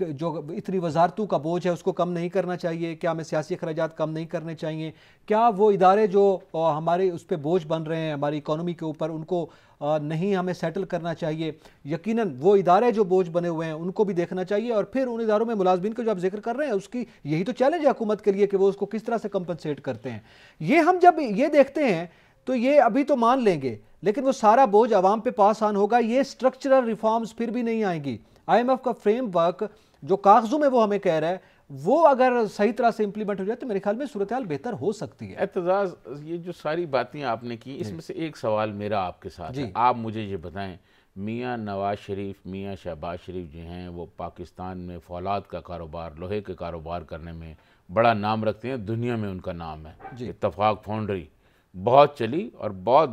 جو اتنی وزارتوں کا بوجھ ہے اس کو کم نہیں کرنا چاہیے؟ کیا ہمیں سیاسی اخراجات کم نہیں کرنے چاہیے؟ کیا وہ ادارے جو ہمارے اس پہ بوجھ بن رہے ہیں ہماری اکانومی کے اوپر, ان کو نہیں ہمیں سیٹل کرنا چاہیے؟ یقیناً وہ ادارے جو بوجھ بنے ہوئے ہیں ان کو بھی دیکھنا چاہیے, اور پھر ان اداروں میں ملازمین کو جو آپ ذکر کر رہے ہیں اس کی یہی تو چیلنج ہے حکومت کے لیے کہ وہ اس کو کس طرح سے کمپنسیٹ کرتے ہیں. یہ ہم جب یہ دیکھتے ہیں تو یہ ابھی تو مان لیں گے, لیکن وہ سارا بوجھ عوام پہ پاس آن ہوگا, یہ سٹرکچرل ریفارمز پھر بھی نہیں آئیں گی. IMF کا فریم ورک جو کاغذوں میں وہ ہمیں کہہ رہا ہے, وہ اگر صحیح طرح سے امپلیمنٹ ہو جائے تو میرے خیال میں صورتحال بہتر ہو سکتی ہے. اعتزاز, یہ جو ساری باتیں آپ نے کی, اس میں سے ایک سوال میرا آپ کے ساتھ ہے. آپ مجھے یہ بتائیں, میاں نواز شریف, میاں شہباز شریف جو ہیں وہ پاکستان میں فولاد کا کاروبار, لوہے کے کاروبار کرنے میں بڑا نام رکھتے ہیں, دنیا میں ان کا نام ہے. اتفاق فاؤنڈری بہت چلی اور بہت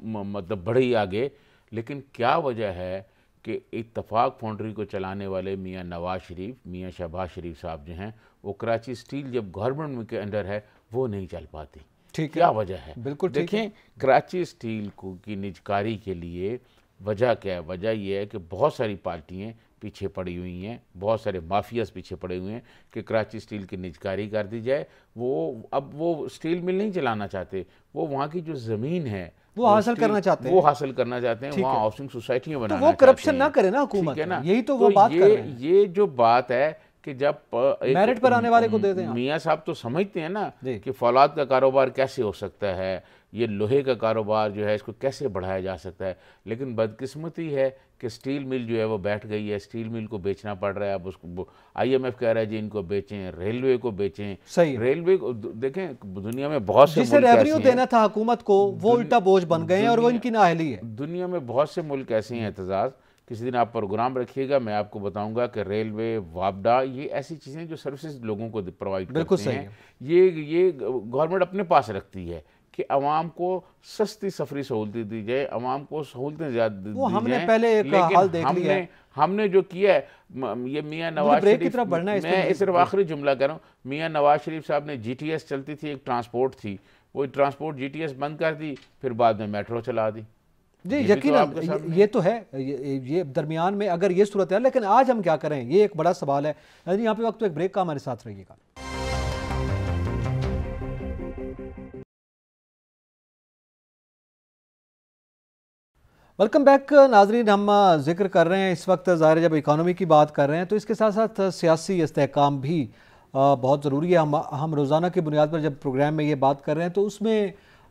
مطلب بڑھی آگے، لیکن کیا وجہ ہے کہ اتفاق فاؤنڈری کو چلانے والے میاں نواز شریف، میاں شہباز شریف صاحب جو ہیں، وہ کراچی اسٹیل جب گورنمنٹ کے انڈر ہے وہ نہیں چل پاتی. کیا وجہ ہے؟ بالکل دیکھیں کراچی اسٹیل کی نجکاری کے لیے وجہ کیا ہے؟ وجہ یہ ہے کہ بہت ساری پارٹیاں پیچھے پڑی ہوئی ہیں، بہت سارے مافیاز پیچھے پڑے ہوئے ہیں کہ کراچی اسٹیل کی نجکاری کر دی جائے. اب وہ اسٹیل مل نہیں چلانا چاہتے، وہ وہاں کی جو زمین ہے وہ حاصل کرنا چاہتے ہیں، وہاں ہاؤسنگ سوسائٹیاں بنانا چاہتے ہیں. وہ کرپشن نہ کرے نا حکومت، یہی تو وہ بات کر رہے ہیں. یہ جو بات ہے کہ جب میرٹ پر آنے والے کو دے دیں. میاں صاحب تو سمجھتے ہیں نا کہ فولاد کا کاروبار کیسے ہو سکتا ہے، یہ لوہے کا کاروبار جو ہے اس کو کیسے بڑھایا جا سکتا ہے. لیکن بدقسمتی ہے کہ سٹیل مل جو ہے وہ بیٹھ گئی ہے، سٹیل مل کو بیچنا پڑ رہا ہے. اب اس کو آئی ایم ایف کہہ رہا ہے جی ان کو بیچیں، ریلوے کو بیچیں. ریلوے کو دیکھیں دنیا میں بہت سے جسے ریونیو دینا تھا حکومت کو وہ الٹا بوجھ بن گئے ہیں اور وہ ان کی نااہلی ہے. دنیا میں بہت سے ملک ایسے ہیں اعتزاز، کسی دن آپ پروگرام رکھیے گا میں آپ کو بتاؤں گا کہ ریلوے، وابڈا، یہ ایسی چیزیں جو سروسز لوگوں کو پرووائڈ کرتے ہیں، یہ گورنمنٹ اپنے پاس رکھتی ہے کہ عوام کو سستی سفری سہولتیں دی جائے، عوام کو سہولتیں زیادہ دی جائیں. ہم نے پہلے ایک حال دیکھ لیا ہے، ہم نے جو کیا ہے یہ میاں نواز شریف، میں صرف آخری جملہ کہہ رہا ہوں، میاں نواز شریف صاحب نے جی ٹی ایس چلتی تھی، ایک ٹرانسپورٹ تھی، وہ ٹرانسپورٹ جی ٹی ایس بند کر دی، پھر بعد میں میٹرو چلا دی. جی یقیناً یہ تو ہے، یہ درمیان میں اگر یہ صورت ہے. لیکن آج ہم کیا کریں، یہ ایک بڑا سوال ہے. یہاں پہ وقت تو ایک بریک کا، ہمارے ساتھ رہیے گا. ویلکم بیک ناظرین. ہم ذکر کر رہے ہیں اس وقت، ظاہر جب اکانومی کی بات کر رہے ہیں تو اس کے ساتھ ساتھ سیاسی استحکام بھی بہت ضروری ہے. ہم روزانہ کی بنیاد پر جب پروگرام میں یہ بات کر رہے ہیں تو اس میں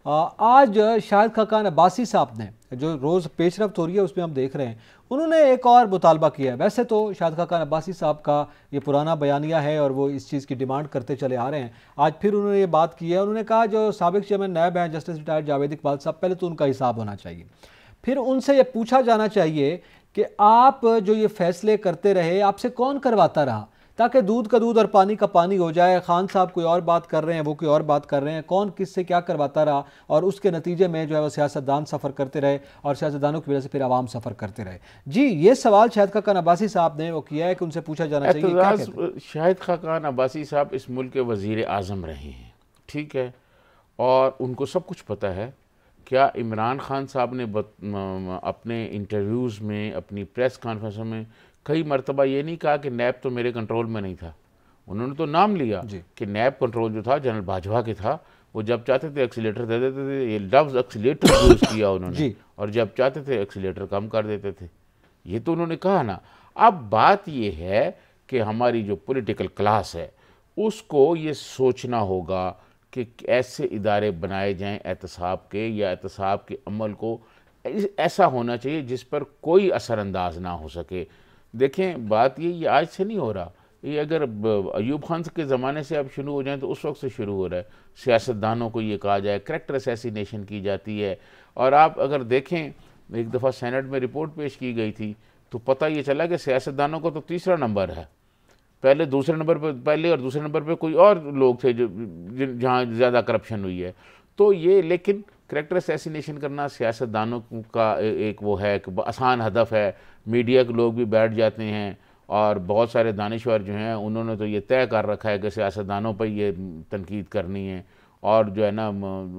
آج شاہد خاقان عباسی صاحب نے جو روز پیش رفت ہو رہی ہے اس میں ہم دیکھ رہے ہیں، انہوں نے ایک اور مطالبہ کیا ہے. ویسے تو شاہد خاقان عباسی صاحب کا یہ پرانا بیانیہ ہے اور وہ اس چیز کی ڈیمانڈ کرتے چلے آ رہے ہیں. آج پھر انہوں نے یہ بات کی ہے. انہوں نے کہا جو سابق چیئرمین نیب ہیں جسٹس ریٹائرڈ جاوید اقبال صاحب، پہلے تو ان کا حساب ہونا چاہیے. پھر ان سے یہ پوچھا جانا چاہیے کہ آپ جو یہ فیصلے کرتے رہے آپ سے کون کرواتا رہا، تاکہ دودھ کا دودھ اور پانی کا پانی ہو جائے. خان صاحب کوئی اور بات کر رہے ہیں، وہ کوئی اور بات کر رہے ہیں، کون کس سے کیا کرواتا رہا، اور اس کے نتیجے میں جو ہے وہ سیاستدان سفر کرتے رہے اور سیاستدانوں کی وجہ سے پھر عوام سفر کرتے رہے. جی یہ سوال شاہد خاقان عباسی صاحب نے وہ کیا ہے کہ ان سے پوچھا جانا چاہیے. شاہد خاقان عباسی صاحب اس ملک کے وزیر اعظم رہے ہیں، ٹھیک ہے، اور ان کو سب کچھ پتہ ہے. کیا عمران خان صاحب نے اپنے انٹرویوز میں، اپنی پریس کانفرنسوں میں کئی مرتبہ یہ نہیں کہا کہ نیب تو میرے کنٹرول میں نہیں تھا؟ انہوں نے تو نام لیا کہ نیب کنٹرول جو تھا جنرل باجوہ کے تھا، وہ جب چاہتے تھے ایکسیلیٹر دے دیتے تھے. یہ لفظ ایکسیلیٹر یوز کیا انہوں نے، اور جب چاہتے تھے ایکسیلیٹر کم کر دیتے تھے. یہ تو انہوں نے کہا نا. اب بات یہ ہے کہ ہماری جو پولیٹیکل کلاس ہے اس کو یہ سوچنا ہوگا کہ ایسے ادارے بنائے جائیں احتساب کے، یا احتساب کے عمل کو ایسا ہونا چاہیے جس پر کوئی اثر انداز نہ ہو سکے. دیکھیں بات یہ آج سے نہیں ہو رہا، یہ اگر ایوب خان کے زمانے سے اب شروع ہو جائیں تو اس وقت سے شروع ہو رہا ہے. سیاستدانوں کو یہ کہا جائے، کریکٹر اسیسینیشن کی جاتی ہے. اور آپ اگر دیکھیں ایک دفعہ سینٹ میں رپورٹ پیش کی گئی تھی تو پتہ یہ چلا کہ سیاستدانوں کو تو تیسرا نمبر ہے. پہلے دوسرے نمبر پہ، پہلے اور دوسرے نمبر پہ کوئی اور لوگ تھے جو جہاں زیادہ کرپشن ہوئی ہے. تو یہ لیکن کریکٹر اسیسینیشن کرنا سیاستدانوں کا ایک وہ ہے کہ آسان ہدف ہے. میڈیا کے لوگ بھی بیٹھ جاتے ہیں اور بہت سارے دانشور جو ہیں انہوں نے تو یہ طے کر رکھا ہے کہ سیاستدانوں پہ یہ تنقید کرنی ہے اور جو ہے نا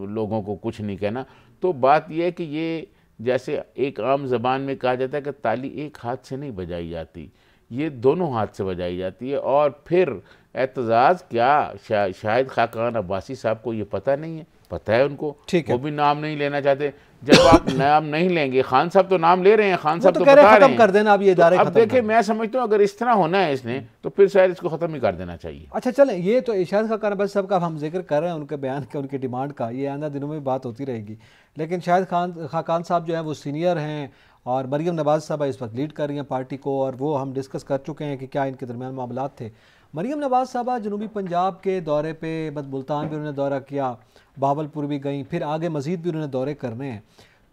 لوگوں کو کچھ نہیں کہنا. تو بات یہ ہے کہ یہ جیسے ایک عام زبان میں کہا جاتا ہے کہ تالی ایک ہاتھ سے نہیں بجائی جاتی، یہ دونوں ہاتھ سے بجائی جاتی ہے. اور پھر اعتزاز کیا شاہد خاقان عباسی صاحب کو یہ پتہ نہیں ہے؟ پتہ ہے ان کو، وہ بھی نام نہیں لینا چاہتے. جب آپ نام نہیں لیں گے، خان صاحب تو نام لے رہے ہیں، خان صاحب تو بتا رہے ہیں ختم کر دینا اب یہ ادارے. اب دیکھیں میں سمجھتا ہوں اگر اس طرح ہونا ہے اس نے تو پھر شاید اس کو ختم ہی کر دینا چاہیے. اچھا چلیں، یہ تو شاہد خاقان عباسی صاحب کا ہم ذکر کر رہے ہیں، ان کے بیان کا، ان کی ڈیمانڈ کا، یہ آئندہ دنوں میں بات ہوتی رہے گی. لیکن شاہد خاقان صاحب جو ہیں وہ سینئر ہیں اور مریم نواز صاحب اس وقت لیڈ کر رہی ہیں پارٹی کو، اور وہ ہم ڈسکس کر چکے ہیں کہ کیا ان کے درمیان معاملات تھے. مریم نواز صاحبہ جنوبی پنجاب کے دورے پہ، ملتان بھی انہوں نے دورہ کیا، بہاولپور بھی گئیں، پھر آگے مزید بھی انہوں نے دورے کرنے ہیں.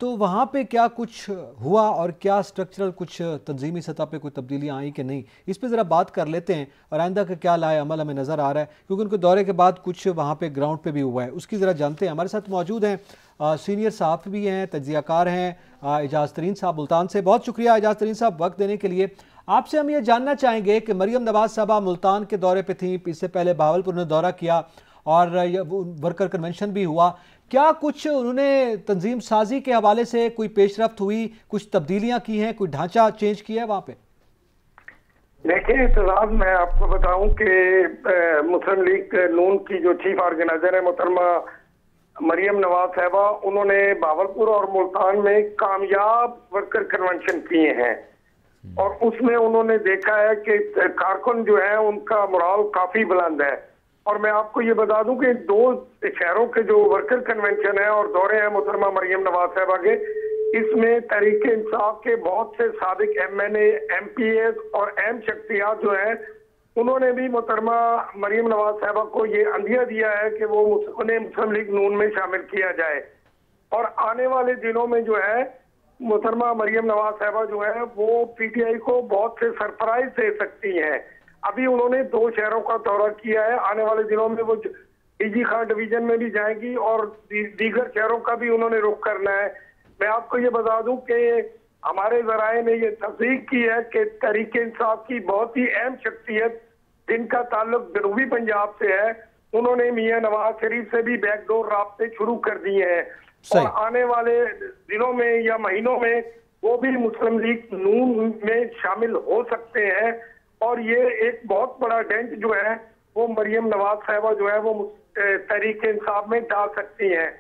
تو وہاں پہ کیا کچھ ہوا اور کیا سٹرکچرل کچھ تنظیمی سطح پہ کوئی تبدیلیاں آئیں کہ نہیں، اس پہ ذرا بات کر لیتے ہیں، اور آئندہ کا کیا لائے عمل ہمیں نظر آ رہا ہے، کیونکہ ان کے دورے کے بعد کچھ وہاں پہ گراؤنڈ پہ بھی ہوا ہے، اس کی ذرا جانتے ہیں۔ ہمارے ساتھ موجود ہیں سینئر صحافی بھی ہیں، تجزیہ کار ہیں، اعجاز ترین صاحب ملتان سے۔ بہت شکریہ اعجاز ترین صاحب وقت دینے کے لیے۔ آپ سے ہم یہ جاننا چاہیں گے کہ مریم نواز صاحبہ ملتان کے دورے پہ تھیں، اس سے پہلے بہاولپور نے دورہ کیا اور ورکر کنونشن بھی ہوا، کیا کچھ انہوں نے تنظیم سازی کے حوالے سے کوئی پیش رفت ہوئی، کچھ تبدیلیاں کی ہیں، کوئی ڈھانچہ چینج کیا ہے وہاں پہ؟ دیکھیں اعتزاز، میں آپ کو بتاؤں کہ مسلم لیگ نون کی جو چیف آرگنائزر ہے محترمہ مریم نواز صاحبہ، انہوں نے بہاولپور اور ملتان میں کامیاب ورکر کنونشن کیے ہیں، اور اس میں انہوں نے دیکھا ہے کہ کارکن جو ہیں ان کا morale کافی بلند ہے۔ اور میں آپ کو یہ بتا دوں کہ 2 شہروں کے جو ورکر کنونشن ہیں اور دورے ہیں محترمہ مریم نواز صاحبہ کے، اس میں تحریک انصاف کے بہت سے سابق MNA، MPs اور اہم شخصیات جو ہیں، انہوں نے بھی محترمہ مریم نواز صاحبہ کو یہ عندیہ دیا ہے کہ وہ انہیں مسلم لیگ نون میں شامل کیا جائے، اور آنے والے دنوں میں جو ہے محترمہ مریم نواز صاحبہ جو ہے وہ PTI کو بہت سے سرپرائز دے سکتی ہیں۔ ابھی انہوں نے 2 شہروں کا دورہ کیا ہے، آنے والے دنوں میں وہ ایجی خان ڈویژن میں بھی جائیں گی اور دیگر شہروں کا بھی انہوں نے رخ کرنا ہے۔ میں آپ کو یہ بتا دوں کہ ہمارے ذرائع نے یہ تصدیق کی ہے کہ تحریک انصاف کی بہت ہی اہم شخصیت جن کا تعلق جنوبی پنجاب سے ہے، انہوں نے میاں نواز شریف سے بھی بیک ڈور رابطے شروع کر دیے ہیں، اور آنے والے دنوں میں یا مہینوں میں وہ بھی مسلم لیگ نون میں شامل ہو سکتے ہیں، اور یہ ایک بہت بڑا ڈینٹ جو ہے وہ مریم نواز صاحبہ جو ہے وہ تحریک انصاف میں ڈال سکتی ہیں۔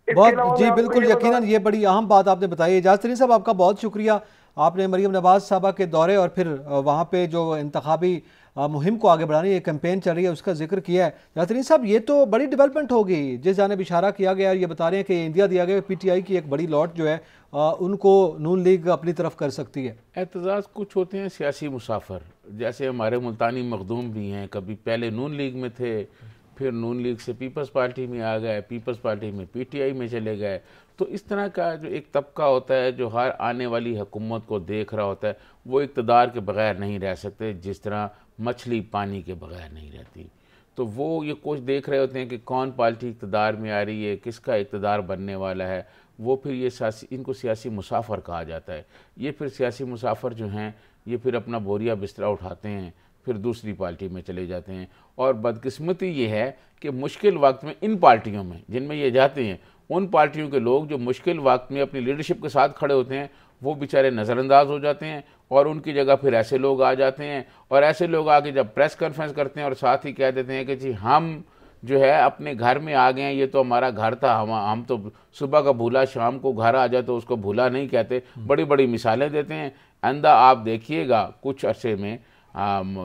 بہت جی بالکل، یقیناً یہ بڑی اہم بات آپ نے بتائی۔ اعجاز ترین صاحب آپ کا بہت شکریہ، آپ نے مریم نواز صاحبہ کے دورے اور پھر وہاں پہ جو انتخابی مہم کو آگے بڑھانے یہ کیمپین چل رہی ہے اس کا ذکر کیا ہے۔ اعجاز ترین صاحب، یہ تو بڑی ڈیولپمنٹ ہوگی جس جانب اشارہ کیا گیا، یہ بتا رہے ہیں کہ انڈیا دیا گیا PTI کی ایک بڑی لاٹ جو ہے ان کو نون لیگ اپنی طرف کر سکتی ہے۔ اعتزاز، کچھ ہوتے ہیں سیاسی مسافر، جیسے ہمارے ملتانی مخدوم بھی ہیں، کبھی پہلے نون لیگ میں تھے، پھر نون لیگ سے پیپلز پارٹی میں آ گئے، پیپلز پارٹی میں PTI میں چلے گئے۔ تو اس طرح کا جو ایک طبقہ ہوتا ہے جو ہر آنے والی حکومت کو دیکھ رہا ہوتا ہے، وہ اقتدار کے بغیر نہیں رہ سکتے، جس طرح مچھلی پانی کے بغیر نہیں رہتی۔ تو وہ یہ کچھ دیکھ رہے ہوتے ہیں کہ کون پارٹی اقتدار میں آ رہی ہے، کس کا اقتدار بننے والا ہے، وہ پھر یہ ان کو سیاسی مسافر کہا جاتا ہے۔ یہ پھر سیاسی مسافر جو ہیں یہ پھر اپنا بوریا بسترا اٹھاتے ہیں، پھر دوسری پارٹی میں چلے جاتے ہیں، اور بدقسمتی یہ ہے کہ مشکل وقت میں ان پارٹیوں میں جن میں یہ جاتے ہیں، ان پارٹیوں کے لوگ جو مشکل وقت میں اپنی لیڈرشپ کے ساتھ کھڑے ہوتے ہیں، وہ بیچارے نظر انداز ہو جاتے ہیں، اور ان کی جگہ پھر ایسے لوگ آ جاتے ہیں، اور ایسے لوگ آ کے جب پریس کانفرنس کرتے ہیں اور ساتھ ہی کہہ دیتے ہیں کہ جی ہم جو ہے اپنے گھر میں آ گئے ہیں، یہ تو ہمارا گھر تھا، ہم تو صبح کا بھولا شام کو گھر آ جائے تو اس کو بھولا نہیں کہتے، بڑی بڑی مثالیں دیتے ہیں۔ آئندہ آپ دیکھیے گا کچھ عرصے میں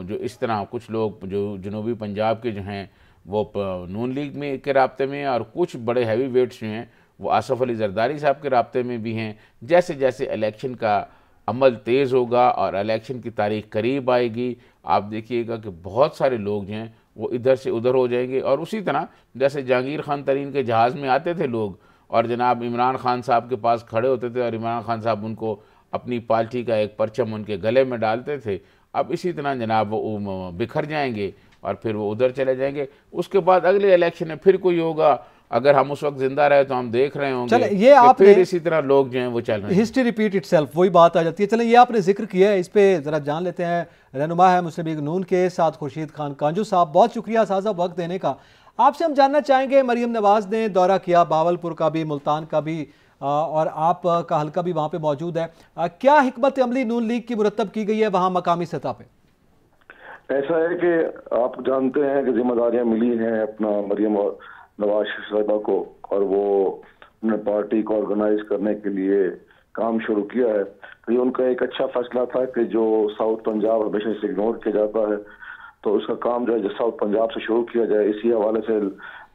جو اس طرح کچھ لوگ جو جنوبی پنجاب کے جو ہیں وہ نون لیگ میں کے رابطے میں، اور کچھ بڑے ہیوی ویٹس جو ہیں وہ آصف علی زرداری صاحب کے رابطے میں بھی ہیں۔ جیسے جیسے الیکشن کا عمل تیز ہوگا اور الیکشن کی تاریخ قریب آئے گی، آپ دیکھیے گا کہ بہت سارے لوگ جو ہیں وہ ادھر سے ادھر ہو جائیں گے، اور اسی طرح جیسے جہانگیر خان ترین کے جہاز میں آتے تھے لوگ اور جناب عمران خان صاحب کے پاس کھڑے ہوتے تھے، اور عمران خان صاحب ان کو اپنی پارٹی کا ایک پرچم ان کے گلے میں ڈالتے تھے، اب اسی طرح جناب وہ بکھر جائیں گے اور پھر وہ ادھر چلے جائیں گے۔ اس کے بعد اگلے الیکشن میں پھر کوئی ہوگا، اگر ہم اس وقت زندہ رہے تو ہم دیکھ رہے ہوں گے کہ پھر اسی طرح لوگ جو ہیں وہ چل رہے ہیں۔ ہسٹری ریپیٹ اٹ سیلف، وہی بات آ جاتی ہے۔ چلیں، یہ آپ نے ذکر کیا ہے، اس پہ ذرا جان لیتے ہیں۔ رہنما ہے مسلم لیگ نون کے ساتھ خورشید خان کانجو صاحب، بہت شکریہ اساتذہ وقت دینے کا۔ آپ سے ہم جاننا چاہیں گے، مریم نواز نے دورہ کیا بہاولپور کا بھی، ملتان کا بھی، اور آپ کا حلقہ بھی وہاں پہ موجود ہے، کیا حکمت عملی نون لیگ کی مرتب کی گئی ہے وہاں مقامی سطح پہ؟ ایسا ہے کہ آپ جانتے ہیں کہ ذمہ داریاں ملی ہیں اپنا مریم نواز صاحبہ کو، اور وہ اپنے پارٹی کو آرگنائز کرنے کے لیے کام شروع کیا ہے، تو یہ ان کا ایک اچھا فیصلہ تھا کہ جو ساؤتھ پنجاب ہمیشہ سے اگنور کیا جاتا ہے، تو اس کا کام جو ہے ساؤتھ پنجاب سے شروع کیا جائے۔ اسی حوالے سے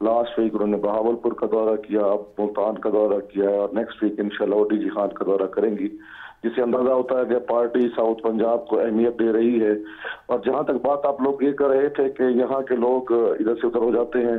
لاسٹ ویک انہوں نے بہاولپور کا دورہ کیا، اب ملتان کا دورہ کیا، اور نیکسٹ ویک انشاءاللہ وہ ڈی جی خان کا دورہ کریں گی، جس سے اندازہ ہوتا ہے کہ پارٹی ساؤتھ پنجاب کو اہمیت دے رہی ہے۔ اور جہاں تک بات آپ لوگ یہ کر رہے تھے کہ یہاں کے لوگ ادھر سے ادھر ہو جاتے ہیں،